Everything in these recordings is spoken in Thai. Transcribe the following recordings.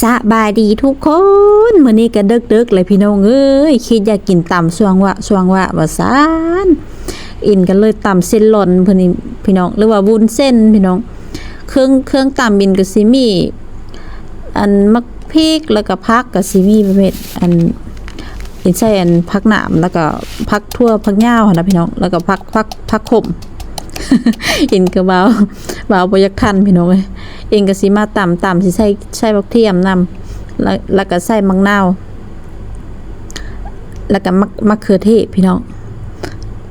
สบายดีทุกคนมื้อนี้ก็ดึกๆเลยพี่น้องเอ้ยคิดอยากกินตำสวงวะว่าซานอินกันเลยตำเส้นหล่นเพิ่นนี่พี่น้องหรือว่าวุ้นเส้นพี่น้องเครื่องตำอินก็สิมีอันมักพริกแล้วก็ผักก็สิมีประเภทอันอินใส่อันผักหนามแล้วก็ผักทั่วผักยาวหั่นน่ะพี่น้องแล้วก็ผักขม อินก็บ่าวบ่อยากทันพี่น้องเอ้ยเองก็สิมาตำสิใส่บักเทียมนำแล้วก็ใส่มะนาวแล้วก็มะเขือเทศพี่น้อง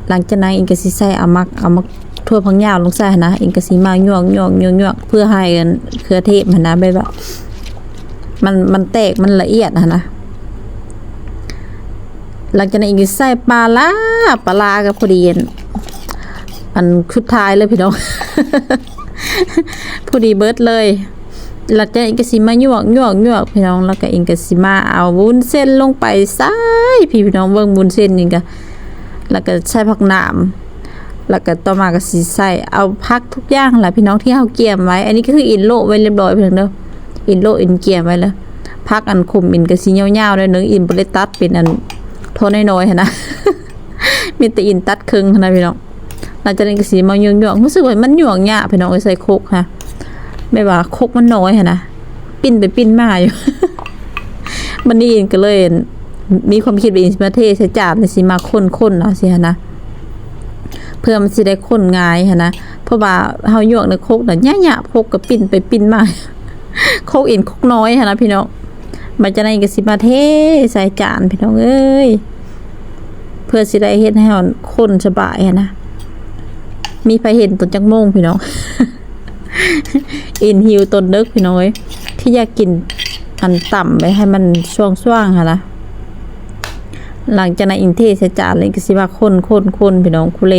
หลังจากนั้นเองก็สิใส่เอามักทั่วผักยาวลงใส่นะเองก็สิมาหยวกเพื่อให้อันเขือเทศมันนะแบบมันแตกมันละเอียดนะหลังจากนั้นเองก็ใส่ปลาร้าก็พอดีอันสุดท้ายเลยพี่น้อง พอดีเบิดเลยหลังจากนั้นก็สิมาหยวกพี่น้องแล้วก็เองก็สิมาเอาวุ้นเส้นลงไปใส่พี่น้องเบิ่งวุ้นเส้นนี่ก็แล้วก็ใส่ผักหนามแล้วก็ต่อมาก็สิใส่เอาผักทุกอย่างแหละพี่น้องที่เฮาเกี่ยมไว้อันนี้ก็คืออินโลไว้เรียบร้อยพี่น้องเด้ออินโลอินเกี่ยมไว้แล้วผักอันขมอินก็สิยาวๆได้นึงอินบ่ได้ตัดเป็นอันโทนน้อยๆหั่นนะ มีแต่อินตัดครึ่งหั่นนะพี่น้องหลังจากนั้นก็สิมาหยวกรู้สึกว่ามันหยวกยากพี่น้องใส่โคกค่ะไม่ว่าโคกมันน้อยหั่นนะปิ้นไปปิ้นมาอยู่ มันนี่ก็เลยมีความคิดว่าอินสิมาเทใส่จานสิมาข้นๆเอาสิหั่นนะเพื่อมันสิได้ข้นง่ายหั่นนะเพราะว่าเฮาหยวกในโคกน่ะยะๆโคกก็ปิ้นไปปิ้นมา โคกอินโคกน้อยหั่นนะพี่น้องมันจะนั้นก็สิมาเทใส่จานพี่น้องเอ้ยเพื่อสิได้เฮ็ดให้มันข้นสบายหั่นนะมีไฟเห็นตนจักโมงพี่น้อง อินหิวตนเด็กพี่น้องเอ้ยที่อยากกินอันต่ำไปให้มันช่วงๆค่ะนะหลังจากนั้นอินเทใส่จานเลยก็สิว่าข้นพี่น้องคุเล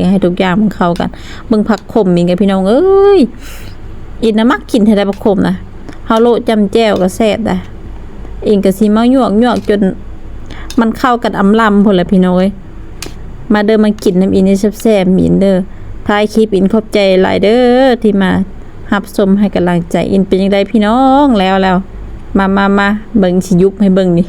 ให้ทุกอย่างมันเข้ากันเบิ่งผักขมอีกไงพี่น้องเอ้ยอินน่ะมักกินให้ได้ผักขมนะเฮาโลจำแจ่วก็แซ่บได้อินก็สิมาหยวกจนมันเข้ากันอำลำพุ่นแหละพี่น้องเอ้ยมาเด้อมากินน้ำอินแซ่บๆอินเด้อท้ายคลิปอินขอบใจหลายเด้อที่มารับชมให้กำลังใจอินเป็นจังไดพี่น้องแล้วมาเบิ่งสิยุบให้เบิ่งนี่